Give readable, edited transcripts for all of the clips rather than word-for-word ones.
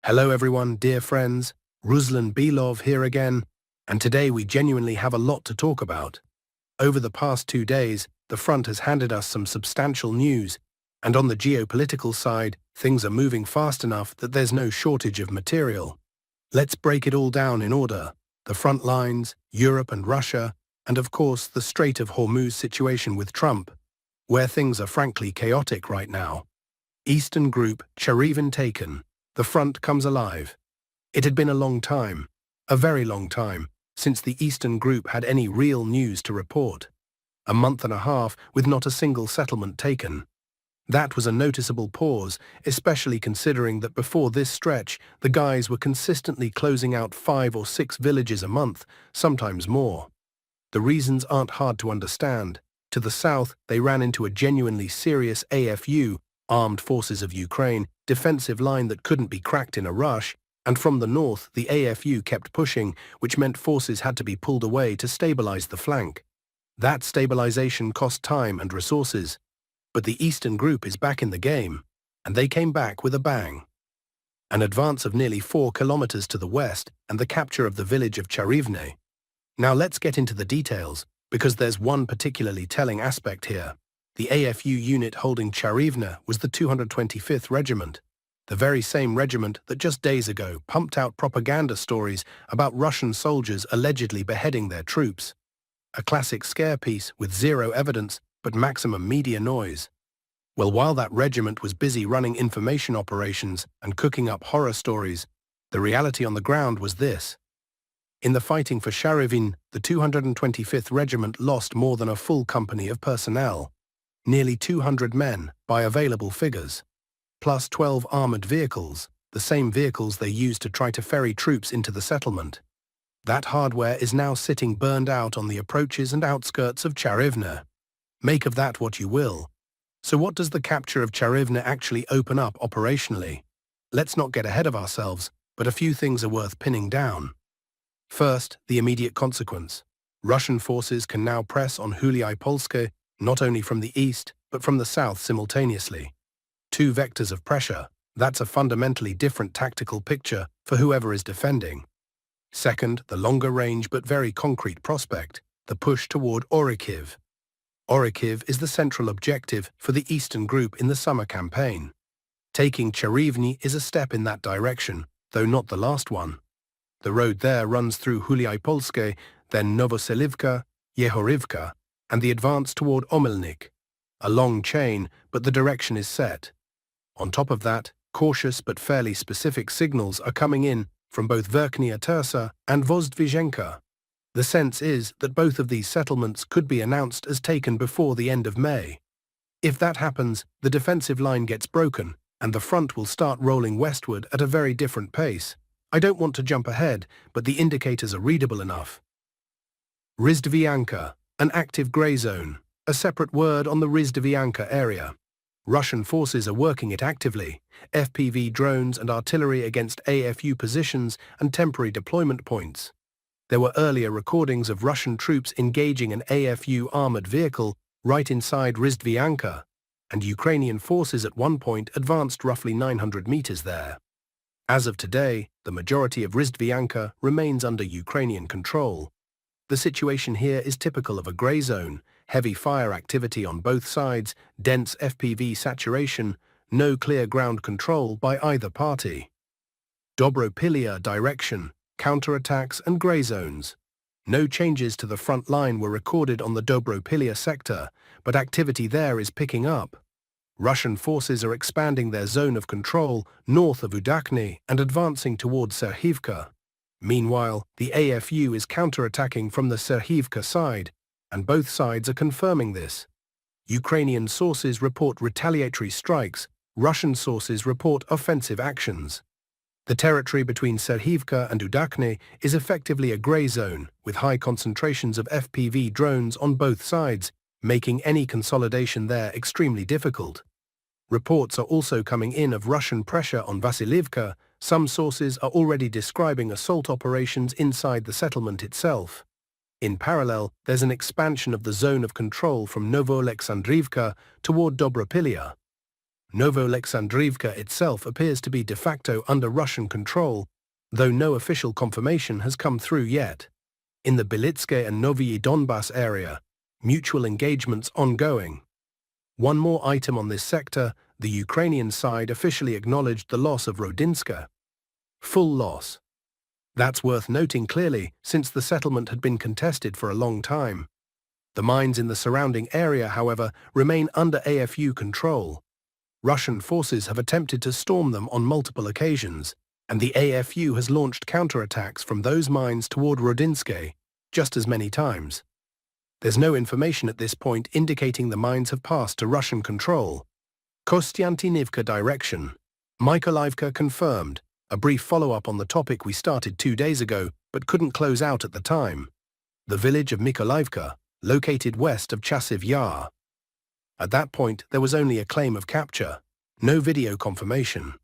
Hello everyone, dear friends, Ruslan Belov here again, and today we genuinely have a lot to talk about. Over the past 2 days, the front has handed us some substantial news, and on the geopolitical side, things are moving fast enough that there's no shortage of material. Let's break it all down in order: the front lines, Europe and Russia, and of course the Strait of Hormuz situation with Trump, where things are frankly chaotic right now. Eastern Group, Cherevin taken. The front comes alive. It had been a long time, a very long time, since the Eastern Group had any real news to report. A month and a half with not a single settlement taken. That was a noticeable pause, especially considering that before this stretch, the guys were consistently closing out 5 or 6 villages a month, sometimes more. The reasons aren't hard to understand. To the south, they ran into a genuinely serious AFU, Armed Forces of Ukraine, defensive line that couldn't be cracked in a rush, and from the north the AFU kept pushing, which meant forces had to be pulled away to stabilize the flank. That stabilization cost time and resources. But the Eastern Group is back in the game, and they came back with a bang. An advance of nearly 4 kilometers to the west and the capture of the village of Cherevin. Now let's get into the details, because there's one particularly telling aspect here. The AFU unit holding Cherevin was the 225th Regiment, the very same regiment that just days ago pumped out propaganda stories about Russian soldiers allegedly beheading their troops. A classic scare piece with zero evidence but maximum media noise. Well, while that regiment was busy running information operations and cooking up horror stories, the reality on the ground was this. In the fighting for Cherevin, the 225th Regiment lost more than a full company of personnel. Nearly 200 men, by available figures, plus 12 armored vehicles, the same vehicles they used to try to ferry troops into the settlement. That hardware is now sitting burned out on the approaches and outskirts of Cherevin. Make of that what you will. So what does the capture of Cherevin actually open up operationally? Let's not get ahead of ourselves, but a few things are worth pinning down. First, the immediate consequence. Russian forces can now press on Huliai-Polske not only from the east, but from the south simultaneously. 2 vectors of pressure. That's a fundamentally different tactical picture for whoever is defending. Second, the longer range but very concrete prospect, the push toward Orikhiv. Orikhiv is the central objective for the Eastern Group in the summer campaign. Taking Cherevin is a step in that direction, though not the last one. The road there runs through Huliai-Polske, then Novoselivka, Yehorivka, and the advance toward Omelnik. A long chain, but the direction is set. On top of that, cautious but fairly specific signals are coming in from both Verkhnya Tersa and Vozdvizhenka. The sense is that both of these settlements could be announced as taken before the end of May. If that happens, the defensive line gets broken, and the front will start rolling westward at a very different pace. I don't want to jump ahead, but the indicators are readable enough. Rizdvianka, an active grey zone, a separate word on the Rizdvianka area. Russian forces are working it actively, FPV drones and artillery against AFU positions and temporary deployment points. There were earlier recordings of Russian troops engaging an AFU armored vehicle right inside Rizdvianka, and Ukrainian forces at one point advanced roughly 900 meters there. As of today, the majority of Rizdvianka remains under Ukrainian control. The situation here is typical of a grey zone: heavy fire activity on both sides, dense FPV saturation, no clear ground control by either party. Dobropilia direction, counterattacks and grey zones. No changes to the front line were recorded on the Dobropilia sector, but activity there is picking up. Russian forces are expanding their zone of control north of Udakny and advancing towards Serhivka. Meanwhile, the AFU is counterattacking from the Serhivka side, and both sides are confirming this. Ukrainian sources report retaliatory strikes, Russian sources report offensive actions. The territory between Serhivka and Udakny is effectively a grey zone, with high concentrations of FPV drones on both sides, making any consolidation there extremely difficult. Reports are also coming in of Russian pressure on Vasilivka. Some sources are already describing assault operations inside the settlement itself. In parallel, there's an expansion of the zone of control from Novoalexandrivka toward Dobropilia. Novoalexandriivka itself appears to be de facto under Russian control, though no official confirmation has come through yet. In the Belitske and Novyi Donbass area, mutual engagements ongoing. One more item on this sector, the Ukrainian side officially acknowledged the loss of Rodinska. Full loss. That's worth noting clearly, since the settlement had been contested for a long time. The mines in the surrounding area, however, remain under AFU control. Russian forces have attempted to storm them on multiple occasions, and the AFU has launched counterattacks from those mines toward Rodinske just as many times. There's no information at this point indicating the mines have passed to Russian control. Kostiantynivka direction. Mykolaiivka confirmed. A brief follow-up on the topic we started 2 days ago, but couldn't close out at the time. The village of Mykolaiivka, located west of Chasiv Yar. At that point, there was only a claim of capture, no video confirmation.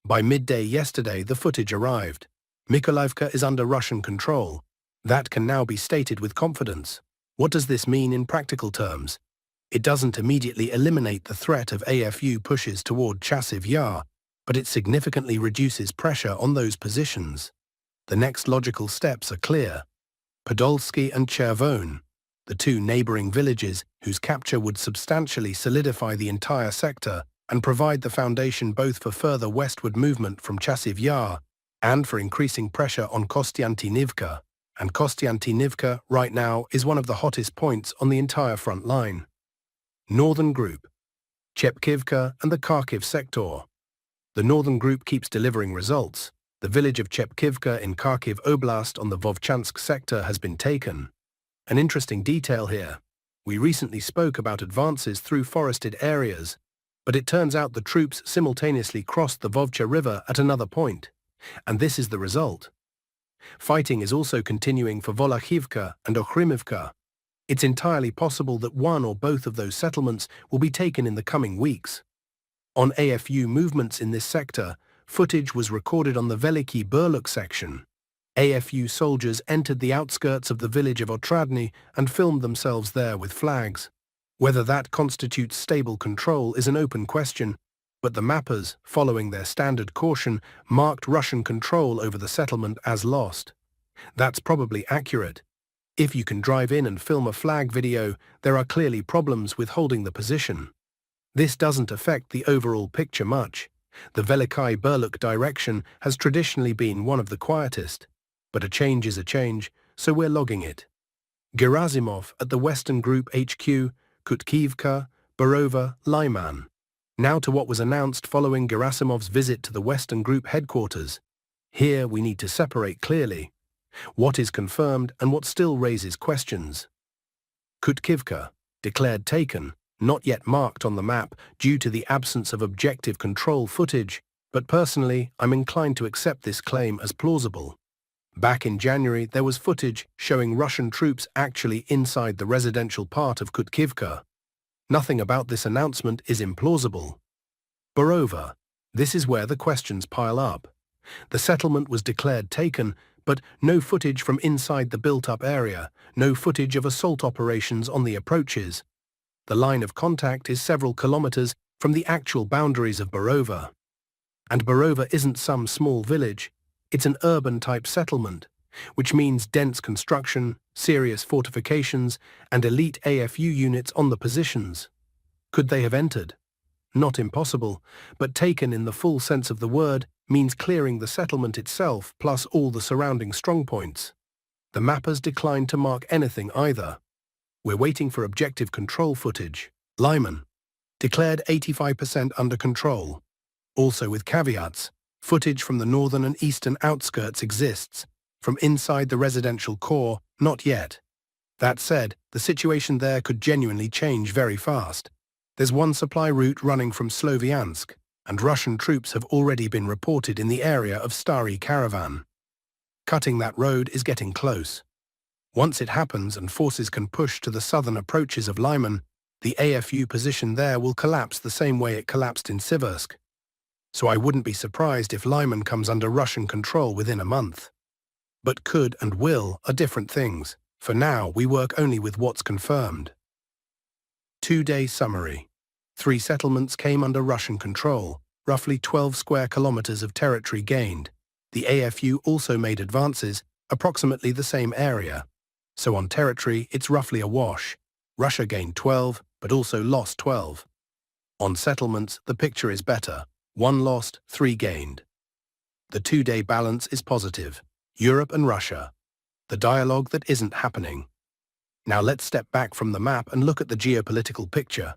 By midday yesterday, the footage arrived. Mykolaiivka is under Russian control. That can now be stated with confidence. What does this mean in practical terms? It doesn't immediately eliminate the threat of AFU pushes toward Chasiv Yar, but it significantly reduces pressure on those positions. The next logical steps are clear. Podolsky and Chervon, the two neighboring villages whose capture would substantially solidify the entire sector and provide the foundation both for further westward movement from Chasiv Yar and for increasing pressure on Kostiantynivka. And Kostiantynivka, right now, is one of the hottest points on the entire front line. Northern Group, Chepkivka and the Kharkiv sector. The Northern Group keeps delivering results. The village of Chepkivka in Kharkiv Oblast on the Vovchansk sector has been taken. An interesting detail here. We recently spoke about advances through forested areas, but it turns out the troops simultaneously crossed the Vovcha River at another point, and this is the result. Fighting is also continuing for Volokhivka and Okhrimivka. It's entirely possible that one or both of those settlements will be taken in the coming weeks. On AFU movements in this sector, footage was recorded on the Veliki Burluk section. AFU soldiers entered the outskirts of the village of Otradny and filmed themselves there with flags. Whether that constitutes stable control is an open question, but the mappers, following their standard caution, marked Russian control over the settlement as lost. That's probably accurate. If you can drive in and film a flag video, there are clearly problems with holding the position. This doesn't affect the overall picture much. The Velikai Burluk direction has traditionally been one of the quietest, but a change is a change, so we're logging it. Gerasimov at the Western Group HQ, Kutkivka, Borova, Lyman. Now to what was announced following Gerasimov's visit to the Western Group headquarters. Here we need to separate clearly what is confirmed and what still raises questions. Kutkivka, declared taken, not yet marked on the map due to the absence of objective control footage, but personally I'm inclined to accept this claim as plausible. Back in January there was footage showing Russian troops actually inside the residential part of Kutkivka. Nothing about this announcement is implausible. Borova, this is where the questions pile up. The settlement was declared taken, but no footage from inside the built-up area, no footage of assault operations on the approaches. The line of contact is several kilometers from the actual boundaries of Borova. And Borova isn't some small village, it's an urban-type settlement, which means dense construction, serious fortifications, and elite AFU units on the positions. Could they have entered? Not impossible, but taken in the full sense of the word means clearing the settlement itself plus all the surrounding strongpoints. The mappers declined to mark anything either. We're waiting for objective control footage. Lyman, declared 85% under control. Also with caveats, footage from the northern and eastern outskirts exists. From inside the residential core, not yet. That said, the situation there could genuinely change very fast. There's one supply route running from Sloviansk, and Russian troops have already been reported in the area of Stary Caravan. Cutting that road is getting close. Once it happens and forces can push to the southern approaches of Lyman, the AFU position there will collapse the same way it collapsed in Siversk. So I wouldn't be surprised if Lyman comes under Russian control within a month. But could and will are different things. For now, we work only with what's confirmed. 2-day summary. 3 settlements came under Russian control, roughly 12 square kilometers of territory gained. The AFU also made advances, approximately the same area. So on territory, it's roughly a wash. Russia gained 12, but also lost 12. On settlements, the picture is better. 1 lost, 3 gained. The 2-day balance is positive. Europe and Russia. The dialogue that isn't happening. Now let's step back from the map and look at the geopolitical picture.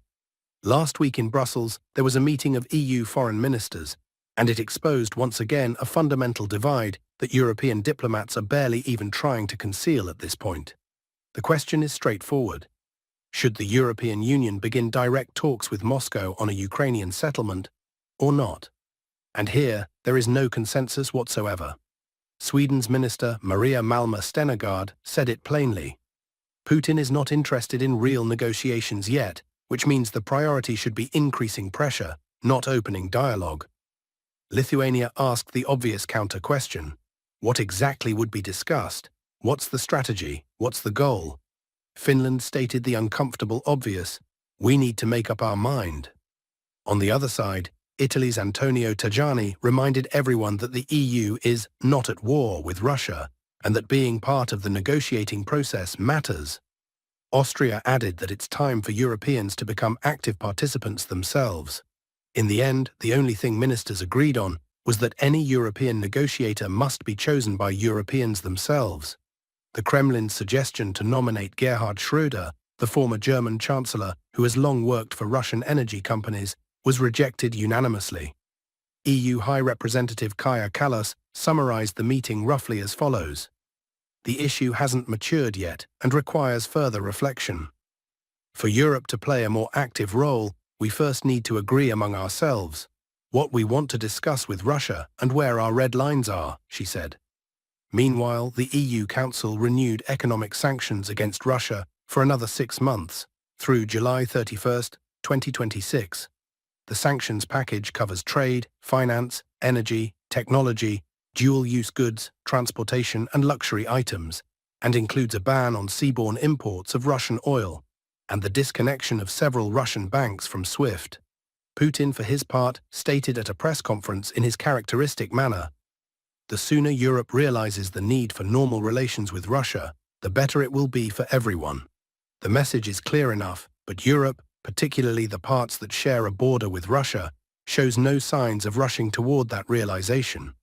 Last week in Brussels, there was a meeting of EU foreign ministers, and it exposed once again a fundamental divide that European diplomats are barely even trying to conceal at this point. The question is straightforward. Should the European Union begin direct talks with Moscow on a Ukrainian settlement, or not? And here, there is no consensus whatsoever. Sweden's minister Maria Malmer Stenergard said it plainly. Putin is not interested in real negotiations yet, which means the priority should be increasing pressure, not opening dialogue. Lithuania asked the obvious counter-question. What exactly would be discussed? What's the strategy? What's the goal? Finland stated the uncomfortable obvious. We need to make up our mind. On the other side, Italy's Antonio Tajani reminded everyone that the EU is not at war with Russia and that being part of the negotiating process matters. Austria added that it's time for Europeans to become active participants themselves. In the end, the only thing ministers agreed on was that any European negotiator must be chosen by Europeans themselves. The Kremlin's suggestion to nominate Gerhard Schröder, the former German chancellor who has long worked for Russian energy companies, was rejected unanimously. EU High Representative Kaja Kallas summarized the meeting roughly as follows. The issue hasn't matured yet and requires further reflection. For Europe to play a more active role, we first need to agree among ourselves what we want to discuss with Russia and where our red lines are, she said. Meanwhile, the EU Council renewed economic sanctions against Russia for another 6 months, through July 31, 2026. The sanctions package covers trade, finance, energy, technology, dual-use goods, transportation and luxury items, and includes a ban on seaborne imports of Russian oil and the disconnection of several Russian banks from SWIFT. Putin, for his part, stated at a press conference in his characteristic manner, "The sooner Europe realizes the need for normal relations with Russia, the better it will be for everyone." The message is clear enough, but Europe, particularly the parts that share a border with Russia, shows no signs of rushing toward that realization.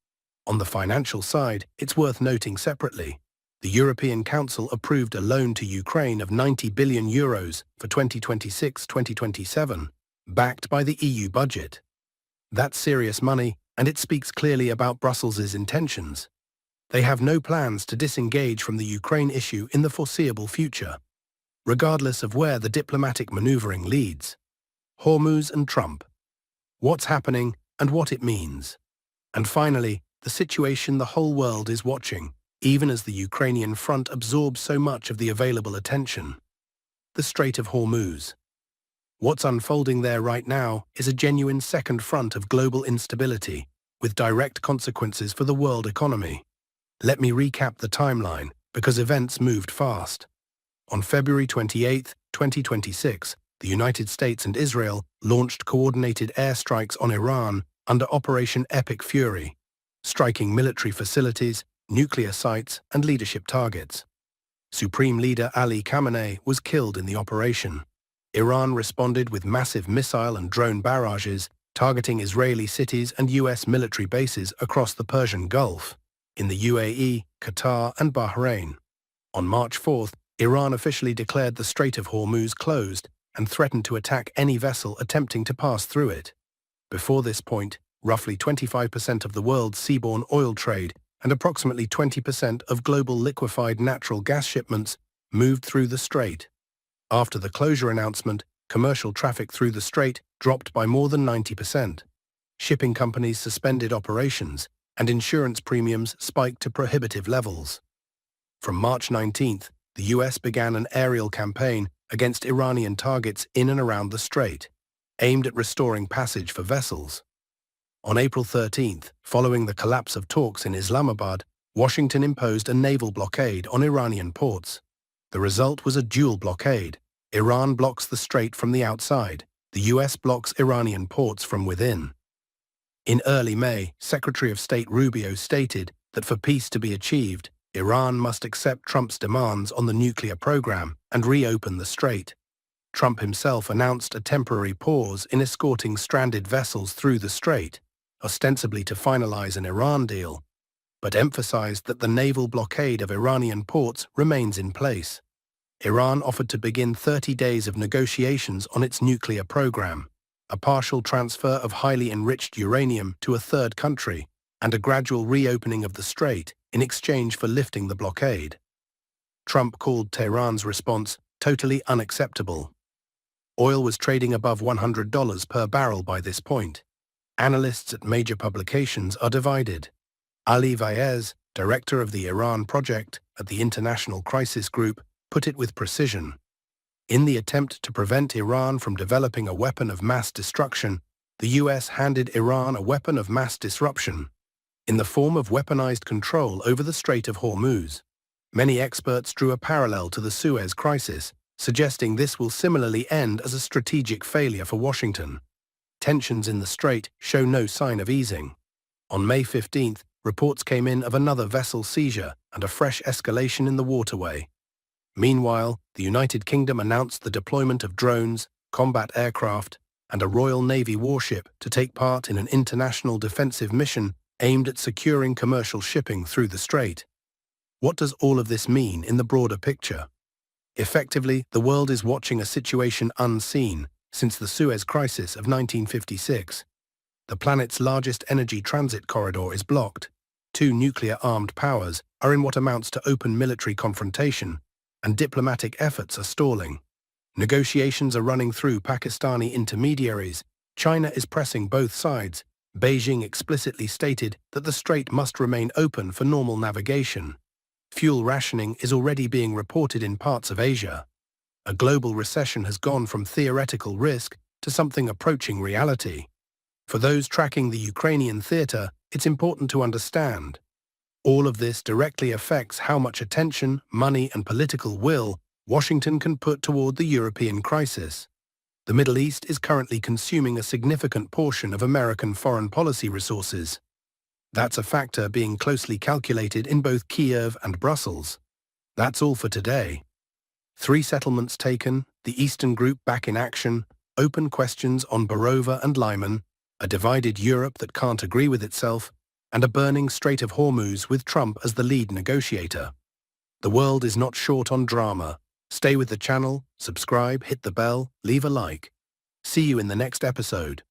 On the financial side, it's worth noting separately. The European Council approved a loan to Ukraine of €90 billion for 2026-2027, backed by the EU budget. That's serious money, and it speaks clearly about Brussels' intentions. They have no plans to disengage from the Ukraine issue in the foreseeable future, regardless of where the diplomatic maneuvering leads. Hormuz and Trump. What's happening and what it means. And finally, the situation the whole world is watching, even as the Ukrainian front absorbs so much of the available attention. The Strait of Hormuz. What's unfolding there right now is a genuine second front of global instability, with direct consequences for the world economy. Let me recap the timeline, because events moved fast. On February 28, 2026, the United States and Israel launched coordinated airstrikes on Iran under Operation Epic Fury, striking military facilities, nuclear sites, and leadership targets. Supreme Leader Ali Khamenei was killed in the operation. Iran responded with massive missile and drone barrages, targeting Israeli cities and US military bases across the Persian Gulf, in the UAE, Qatar, and Bahrain. On March 4th, Iran officially declared the Strait of Hormuz closed and threatened to attack any vessel attempting to pass through it. Before this point, roughly 25% of the world's seaborne oil trade and approximately 20% of global liquefied natural gas shipments moved through the strait. After the closure announcement, commercial traffic through the strait dropped by more than 90%. Shipping companies suspended operations, and insurance premiums spiked to prohibitive levels. From March 19th, the US began an aerial campaign against Iranian targets in and around the strait, aimed at restoring passage for vessels. On April 13th, following the collapse of talks in Islamabad, Washington imposed a naval blockade on Iranian ports. The result was a dual blockade. Iran blocks the strait from the outside, The US blocks Iranian ports from within. In early May, Secretary of State Rubio stated that for peace to be achieved, Iran must accept Trump's demands on the nuclear program and reopen the strait. Trump himself announced a temporary pause in escorting stranded vessels through the strait, ostensibly to finalize an Iran deal, but emphasized that the naval blockade of Iranian ports remains in place. Iran offered to begin 30 days of negotiations on its nuclear program, a partial transfer of highly enriched uranium to a third country, and a gradual reopening of the strait in exchange for lifting the blockade. Trump called Tehran's response totally unacceptable. Oil was trading above $100 per barrel by this point. Analysts at major publications are divided. Ali Vaez, director of the Iran project at the International Crisis Group, put it with precision. In the attempt to prevent Iran from developing a weapon of mass destruction, the US handed Iran a weapon of mass disruption, in the form of weaponized control over the Strait of Hormuz. Many experts drew a parallel to the Suez Crisis, suggesting this will similarly end as a strategic failure for Washington. Tensions in the strait show no sign of easing. On May 15th, reports came in of another vessel seizure and a fresh escalation in the waterway. Meanwhile, the United Kingdom announced the deployment of drones, combat aircraft, and a Royal Navy warship to take part in an international defensive mission aimed at securing commercial shipping through the strait. What does all of this mean in the broader picture? Effectively, the world is watching a situation unseen since the Suez Crisis of 1956. The planet's largest energy transit corridor is blocked. Two nuclear-armed powers are in what amounts to open military confrontation, and diplomatic efforts are stalling. Negotiations are running through Pakistani intermediaries. China is pressing both sides. Beijing explicitly stated that the strait must remain open for normal navigation. Fuel rationing is already being reported in parts of Asia. A global recession has gone from theoretical risk to something approaching reality. For those tracking the Ukrainian theater, it's important to understand. All of this directly affects how much attention, money, and political will Washington can put toward the European crisis. The Middle East is currently consuming a significant portion of American foreign policy resources. That's a factor being closely calculated in both Kiev and Brussels. That's all for today. 3 settlements taken, the Eastern Group back in action, open questions on Barova and Lyman, a divided Europe that can't agree with itself, and a burning Strait of Hormuz with Trump as the lead negotiator. The world is not short on drama. Stay with the channel, subscribe, hit the bell, leave a like. See you in the next episode.